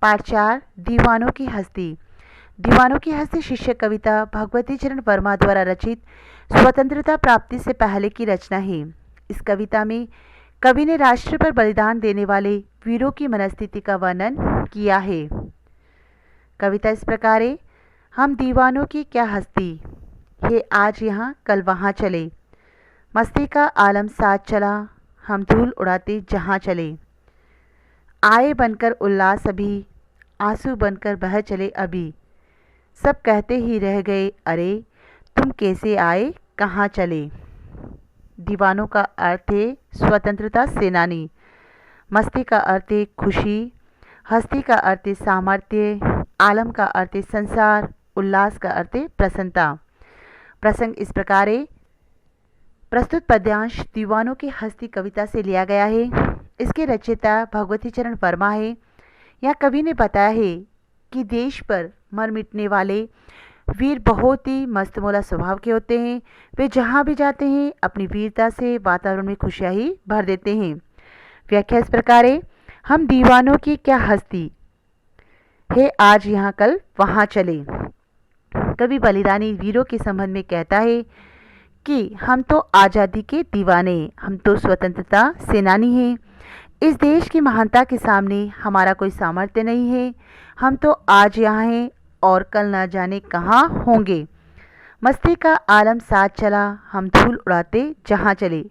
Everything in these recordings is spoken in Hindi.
पाठ 4 दीवानों की हस्ती। दीवानों की हस्ती शीर्षक कविता भगवती चरण वर्मा द्वारा रचित स्वतंत्रता प्राप्ति से पहले की रचना है। इस कविता में कवि ने राष्ट्र पर बलिदान देने वाले वीरों की मनस्थिति का वर्णन किया है। कविता इस प्रकार है। हम दीवानों की क्या हस्ती है, आज यहाँ कल वहाँ चले। मस्ती का आलम साथ चला, हम धूल उड़ाते जहाँ चले। आए बनकर उल्लास अभी, आंसू बनकर बह चले अभी। सब कहते ही रह गए अरे, तुम कैसे आए कहाँ चले। दीवानों का अर्थ है स्वतंत्रता सेनानी। मस्ती का अर्थ है खुशी। हस्ती का अर्थ है सामर्थ्य। आलम का अर्थ है संसार। उल्लास का अर्थ है प्रसन्नता। प्रसंग इस प्रकार है। प्रस्तुत पद्यांश दीवानों की हस्ती कविता से लिया गया है। इसके रचयिता भगवती चरण वर्मा है। यहाँ कवि ने बताया है कि देश पर मर मिटने वाले वीर बहुत ही मस्तमौला स्वभाव के होते हैं। वे जहाँ भी जाते हैं अपनी वीरता से वातावरण में खुशियाँ ही भर देते हैं। व्याख्या इस प्रकार है। हम दीवानों की क्या हस्ती है, आज यहाँ कल वहाँ चले। कवि बलिदानी वीरों के संबंध में कहता है कि हम तो आज़ादी के दीवाने, हम तो स्वतंत्रता सेनानी हैं। इस देश की महानता के सामने हमारा कोई सामर्थ्य नहीं है। हम तो आज यहाँ हैं और कल न जाने कहाँ होंगे। मस्ती का आलम साथ चला, हम धूल उड़ाते जहाँ चले।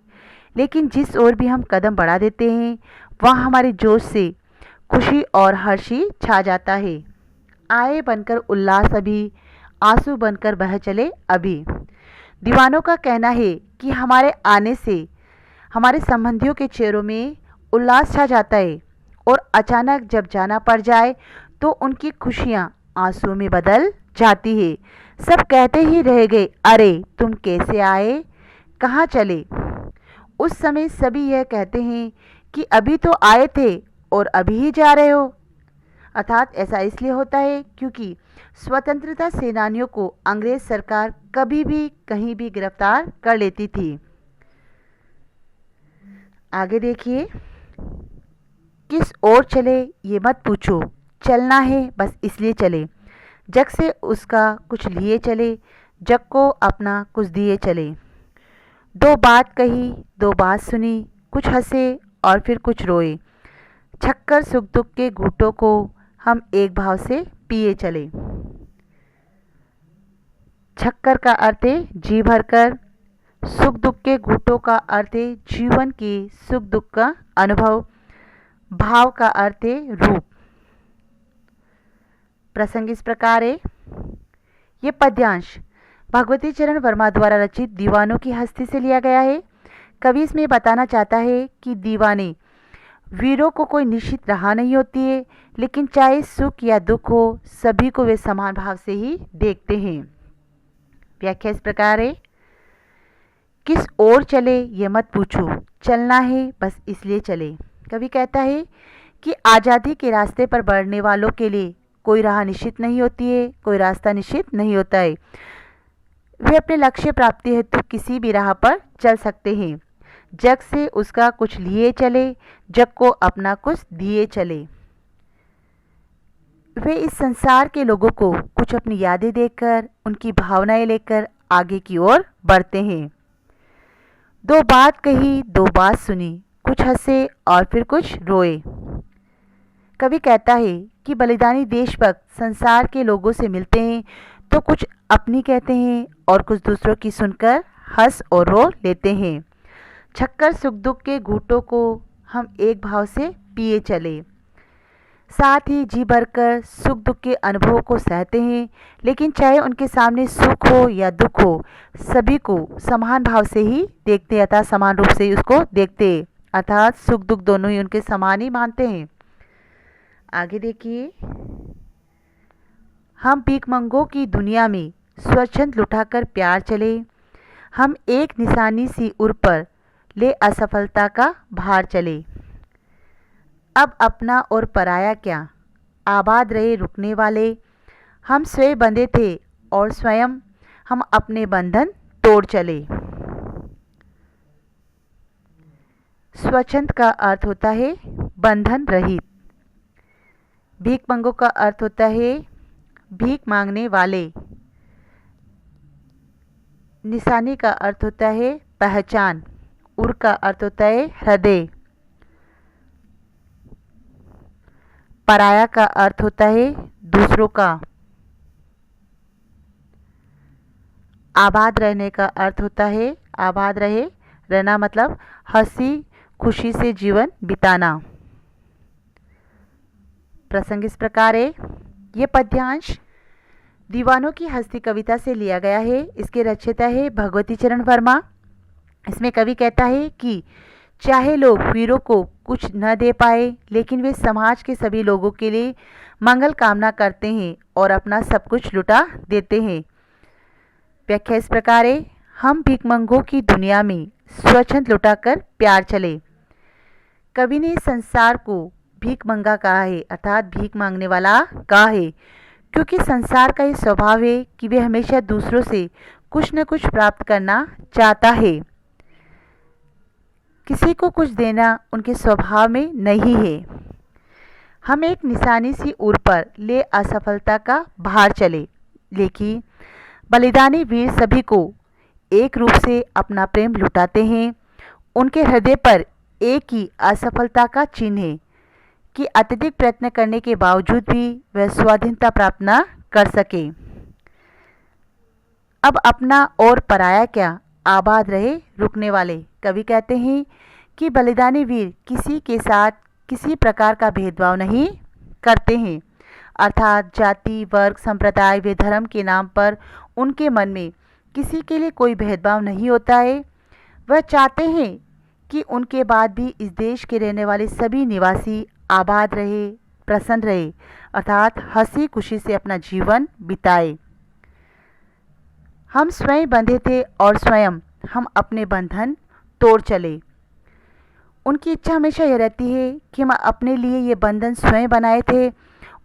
लेकिन जिस ओर भी हम कदम बढ़ा देते हैं वहाँ हमारे जोश से खुशी और हर्ष ही छा जाता है। आए बनकर उल्लास अभी, आंसू बनकर बह चले अभी। दीवानों का कहना है कि हमारे आने से हमारे संबंधियों के चेहरों में उल्लास छा जाता है और अचानक जब जाना पड़ जाए तो उनकी खुशियाँ आंसुओं में बदल जाती है। सब कहते ही रह गए अरे, तुम कैसे आए कहाँ चले। उस समय सभी यह कहते हैं कि अभी तो आए थे और अभी ही जा रहे हो। अर्थात ऐसा इसलिए होता है क्योंकि स्वतंत्रता सेनानियों को अंग्रेज सरकार कभी भी कहीं भी गिरफ्तार कर लेती थी। आगे देखिए। किस ओर चले ये मत पूछो, चलना है बस इसलिए चले। जग से उसका कुछ लिए चले, जग को अपना कुछ दिए चले। दो बात कही दो बात सुनी, कुछ हंसे और फिर कुछ रोए। छक्कर सुख दुख के घूंटों को हम एक भाव से पिए चले। छक्कर का अर्थ है जी भरकर। सुख दुख के घूंटों का अर्थ है जीवन के सुख दुख का अनुभव। भाव का अर्थ है रूप। प्रसंग इस प्रकार है। ये पद्यांश भगवती चरण वर्मा द्वारा रचित दीवानों की हस्ती से लिया गया है। कवि इसमें बताना चाहता है कि दीवाने वीरों को कोई निश्चित राह नहीं होती है, लेकिन चाहे सुख या दुख हो सभी को वे समान भाव से ही देखते हैं। व्याख्या इस प्रकार है। किस ओर चले ये मत पूछो, चलना है बस इसलिए चले। कवि कहता है कि आज़ादी के रास्ते पर बढ़ने वालों के लिए कोई राह निश्चित नहीं होती है, कोई रास्ता निश्चित नहीं होता है। वे अपने लक्ष्य प्राप्ति हेतु किसी भी राह पर चल सकते हैं। जग से उसका कुछ लिए चले, जग को अपना कुछ दिए चले। वे इस संसार के लोगों को कुछ अपनी यादें देकर, उनकी भावनाएं लेकर आगे की ओर बढ़ते हैं। दो बात कही दो बात सुनी, कुछ हंसे और फिर कुछ रोए। कवि कहता है कि बलिदानी देशभक्त संसार के लोगों से मिलते हैं तो कुछ अपनी कहते हैं और कुछ दूसरों की सुनकर हंस और रो लेते हैं। छक्कर सुख दुख के घूंटों को हम एक भाव से पिए चले। साथ ही जी भरकर सुख दुख के अनुभवों को सहते हैं, लेकिन चाहे उनके सामने सुख हो या दुख हो सभी को समान भाव से ही देखते हैं, अर्थात समान रूप से ही उसको देखते हैं, अर्थात सुख दुख दोनों ही उनके समान ही मानते हैं। आगे देखिए। हम भीखमंगों की दुनिया में स्वच्छंद लुटाकर प्यार चले। हम एक निशानी सी उर पर ले असफलता का भार चले। अब अपना और पराया क्या, आबाद रहे रुकने वाले। हम स्वयं बंधे थे और स्वयं हम अपने बंधन तोड़ चले। स्वच्छंद का अर्थ होता है बंधन रहित। भीखमंगों का अर्थ होता है भीख मांगने वाले। निशानी का अर्थ होता है पहचान। उर का अर्थ होता है हृदय। पराया का अर्थ होता है दूसरों का। आबाद रहने का अर्थ होता है आबाद रहे, रहना मतलब हंसी खुशी से जीवन बिताना। प्रसंग इस प्रकार है। ये पद्यांश दीवानों की हस्ती कविता से लिया गया है। इसके रचयिता है भगवती चरण वर्मा। इसमें कवि कहता है कि चाहे लोग वीरों को कुछ न दे पाए, लेकिन वे समाज के सभी लोगों के लिए मंगल कामना करते हैं और अपना सब कुछ लुटा देते हैं। व्याख्या इस प्रकार है। हम भीखमंगों की दुनिया में स्वच्छंद लुटाकर प्यार चले। कवि ने संसार को भीख मंगा कहा है, अर्थात भीख मांगने वाला कहा है, क्योंकि संसार का ये स्वभाव है कि वे हमेशा दूसरों से कुछ न कुछ प्राप्त करना चाहता है। किसी को कुछ देना उनके स्वभाव में नहीं है। हम एक निशानी सी उर पर ले असफलता का भार चले, लेकिन बलिदानी वीर सभी को एक रूप से अपना प्रेम लुटाते हैं। उनके हृदय पर एक ही असफलता का चिन्ह है कि अत्यधिक प्रयत्न करने के बावजूद भी वह स्वाधीनता प्राप्त न कर सके। अब अपना और पराया क्या, आबाद रहे रुकने वाले। कवि कहते हैं कि बलिदानी वीर किसी के साथ किसी प्रकार का भेदभाव नहीं करते हैं, अर्थात जाति वर्ग संप्रदाय व धर्म के नाम पर उनके मन में किसी के लिए कोई भेदभाव नहीं होता है। वह चाहते हैं कि उनके बाद भी इस देश के रहने वाले सभी निवासी आबाद रहे, प्रसन्न रहे, अर्थात हंसी खुशी से अपना जीवन बिताए। हम स्वयं बंधे थे और स्वयं हम अपने बंधन तोड़ चले। उनकी इच्छा हमेशा यह रहती है कि हम अपने लिए ये बंधन स्वयं बनाए थे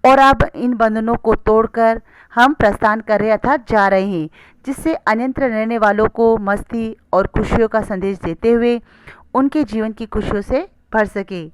और अब इन बंधनों को तोड़कर हम प्रस्थान कर रहे अर्थात जा रहे हैं, जिससे अन्यत्र रहने वालों को मस्ती और खुशियों का संदेश देते हुए उनके जीवन की खुशियों से भर सके।